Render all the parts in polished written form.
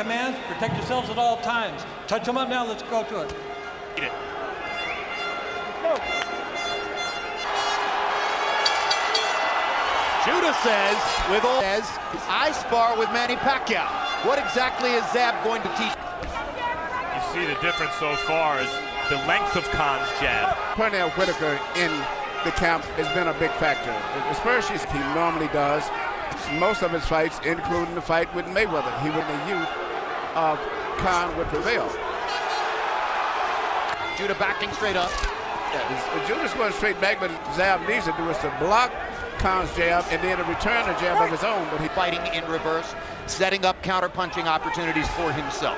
commands, protect yourselves at all times. Touch them up now, let's go to it. Eat it. Judah says, I spar with Manny Pacquiao. What exactly is Zab going to teach? You see the difference so far is the length of Khan's jab. Pernell Whitaker in the camp has been a big factor, especially as he normally does. Most of his fights, including the fight with Mayweather, he was in the youth of Khan would prevail. Judah backing straight up. Yeah, Judah's going straight back, but Zab needs to do is to block Khan's jab and then to return a jab of his own. But he's fighting in reverse, setting up counter-punching opportunities for himself.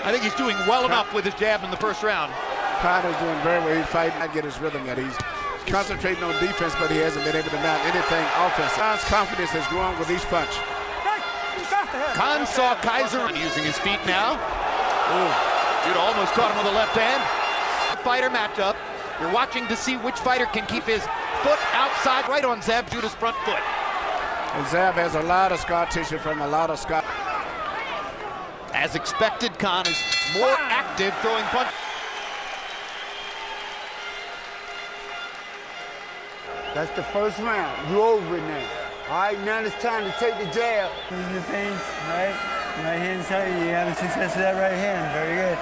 I think he's doing well enough with his jab in the first round. Khan is doing very well. He's fighting and get his rhythm yet. He's concentrating on defense, but he hasn't been able to mount anything offense. Khan's confidence has grown with each punch. Khan saw Kaiser using his feet now. Ooh. Judah almost caught him with a left hand. Fighter matchup. You're watching to see which fighter can keep his foot outside, right on Zab Judah's front foot. And Zab has a lot of scar tissue from a lot of scar. As expected, Khan is more active throwing punches. That's the first round. You over it now. All right, now it's time to take the jab. Use the feints, right? Right hand side, you having success with that right hand. Very good.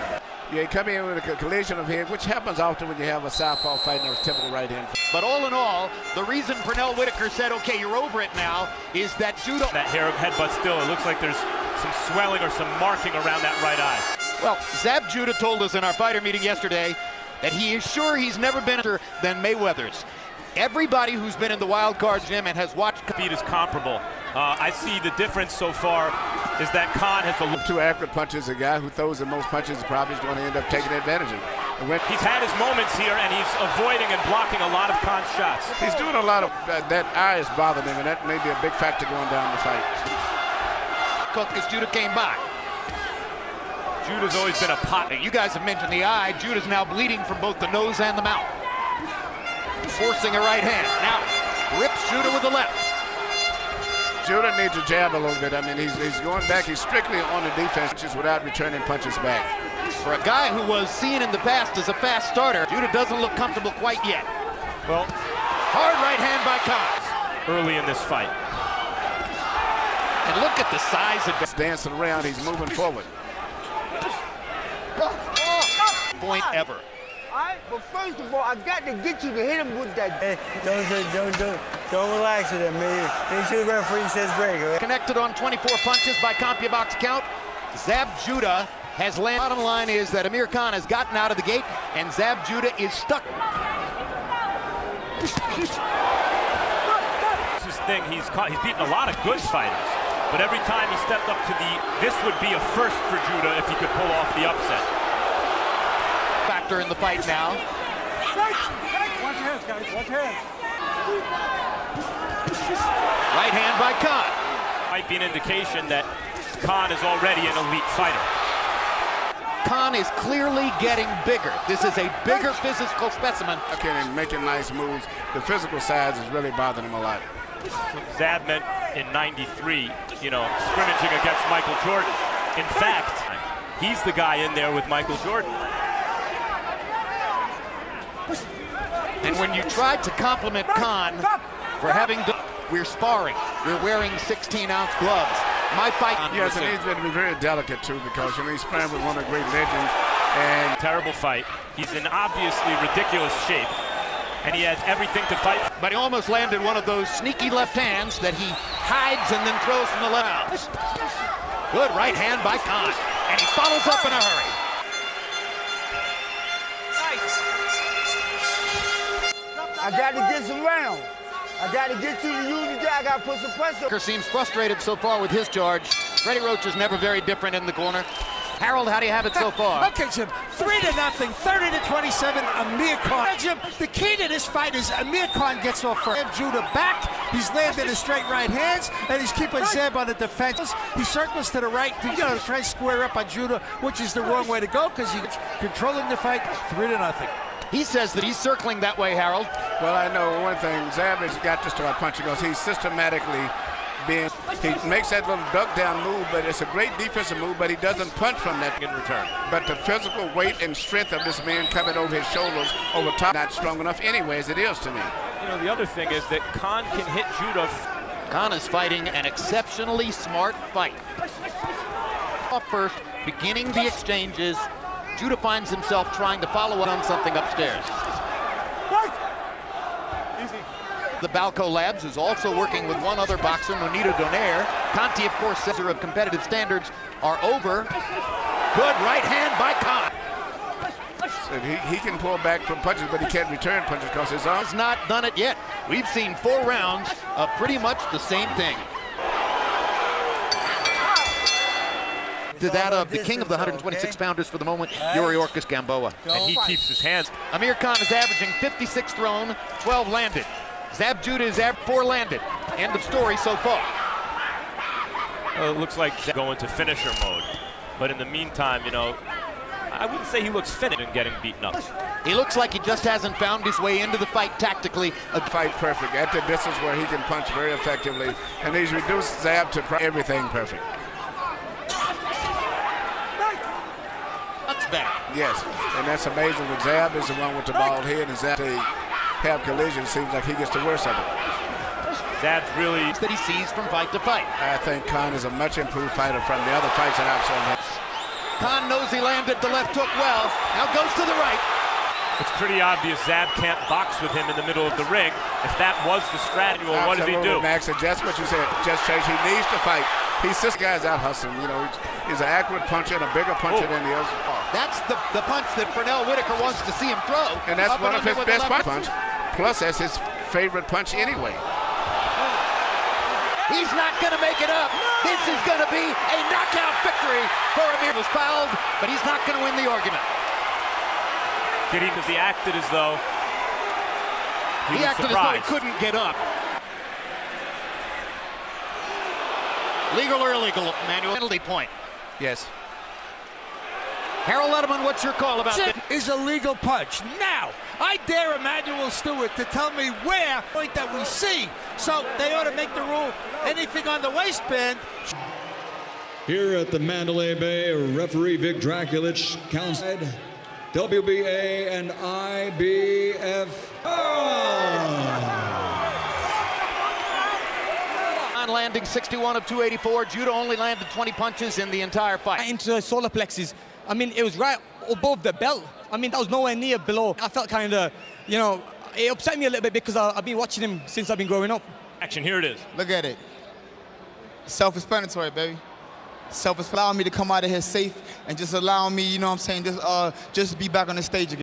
Yeah, you come in with a collision of head, which happens often when you have a southpaw fighting a typical right hand. But all in all, the reason Pernell Whitaker said, okay, you're over it now, is that Judah... That headbutt still, it looks like there's some swelling or some marking around that right eye. Well, Zab Judah told us in our fighter meeting yesterday that he is sure he's never been better than Mayweather's. Everybody who's been in the wild card gym and has watched... Speed is comparable. I see the difference so far is that Khan has the... Two accurate punches, a guy who throws the most punches is probably going to end up taking advantage of it. He's had his moments here, and he's avoiding and blocking a lot of Khan's shots. He's doing a lot of... that eye is bothering him, and that may be a big factor going down the fight. Cook as Judah came by. Judah's always been a pot. You guys have mentioned the eye. Judah's now bleeding from both the nose and the mouth. Forcing a right hand. Now, rips Judah with the left. Judah needs to jab a little bit. I mean, he's going back. He's strictly on the defense, just without returning punches back. For a guy who was seen in the past as a fast starter, Judah doesn't look comfortable quite yet. Well, hard right hand by Khan. Early in this fight. And look at the size of it. Dancing around, he's moving forward. Point ever. All right, but first of all, I got to get you to hit him with that. Hey, don't relax with him, man. Make sure the referee says break, all right? Connected on 24 punches by CompuBox count. Zab Judah has landed. Bottom line is that Amir Khan has gotten out of the gate, and Zab Judah is stuck. This is thing, he's beaten a lot of good fighters, but every time he stepped up to this would be a first for Judah if he could pull off the upset. Factor in the fight now. Watch hands, guys, watch hands. Right hand by Khan. Might be an indication that Khan is already an elite fighter. Khan is clearly getting bigger. This is a bigger physical specimen. Okay, and making nice moves. The physical size is really bothering him a lot. Zab meant in '93, scrimmaging against Michael Jordan. In fact, he's the guy in there with Michael Jordan. And when you tried to compliment Khan for having we're sparring, we're wearing 16-ounce gloves. My fight. Yes, and he's going to be very delicate too, because he's playing with one of the great legends. And terrible fight. He's in obviously ridiculous shape, and he has everything to fight. But he almost landed one of those sneaky left hands that he hides and then throws from the left. Good right hand by Khan, and he follows up in a hurry. I got to get some rounds. I got to get you to use the jab. I got to put some pressure. Seems frustrated so far with his charge. Freddie Roach is never very different in the corner. Harold, how do you have it so far? Okay, Jim. 3-0, 30-27, Amir Khan. Jim, the key to this fight is Amir Khan gets off first. Judah back. He's landed his straight right hands, and he's keeping Zab on the defense. He circles to the right to try to square up on Judah, which is the wrong way to go because he's controlling the fight 3-0. He says that he's circling that way, Harold, Well, I know one thing. Zab has got to start punching because he's systematically being. He makes that little duck down move, but it's a great defensive move, but he doesn't punch from that In return. But the physical weight and strength of this man coming over his shoulders, over top, not strong enough anyway as it is to me. You know, the other thing is that Khan can hit Judah. Khan is fighting an exceptionally smart fight. Off first, beginning the exchanges. Judah finds himself trying to follow up on something upstairs. The Balco Labs is also working with one other boxer, Nonito Donaire. Conti, of course, says of competitive standards are over. Good right hand by Khan. So he can pull back from punches, but he can't return punches because his arm Has not done it yet. We've seen 4 rounds of pretty much the same thing. To that of the king of the 126-pounders for the moment, Yuri Orcus Gamboa. And he keeps his hands. Amir Khan is averaging 56 thrown, 12 landed. Zab Judah is 4 landed. End of story so far. It looks like Zab going to finisher mode. But in the meantime, you know, I wouldn't say he looks finished in getting beaten up. He looks like he just hasn't found his way into the fight tactically. fight perfect at the distance where he can punch very effectively, and he's reduced Zab to everything perfect. That's better. Yes, and that's amazing. When Zab is the one with the bald head, and Zab they have collision, seems like he gets the worst of it. Zab's really That he sees from fight to fight. I think Khan is a much improved fighter from the other fights that I've seen him. Khan knows he landed the left hook well. Now goes to the right. It's pretty obvious Zab can't box with him in the middle of the ring. If that was the strategy, well, what does he do? Max, and just what you said, just change. He needs to fight. He's this guy's out hustling. You know, he's an accurate puncher and a bigger puncher than the others. That's the punch that Pernell Whitaker wants to see him throw. And that's Up one of under his with the best left. punch. Plus, that's his favorite punch anyway. He's not going to make it up. This is going to be a knockout victory for Amir. Was fouled, but he's not going to win the argument. Did he? Because he acted as though He was acted as though he surprised. couldn't get up. Legal or illegal, Manuel? Penalty point. Yes. Harold Letterman, what's your call about this? Is a legal punch. Now, I dare Emmanuel Stewart to tell me where point that we see. So they ought to make the rule anything on the waistband. Here at the Mandalay Bay, referee Vic Draculich counts WBA and IBF. Landing 61 of 284. Judah only landed 20 punches in the entire fight. Into the solar plexus. I mean, it was right above the belt. I mean, that was nowhere near below. I felt kind of, you know, it upset me a little bit because I've been watching him since I've been growing up. Action, here it is. Look at it. Self-explanatory, baby. Allowing me to come out of here safe and just allowing me, you know what I'm saying, just be back on the stage again.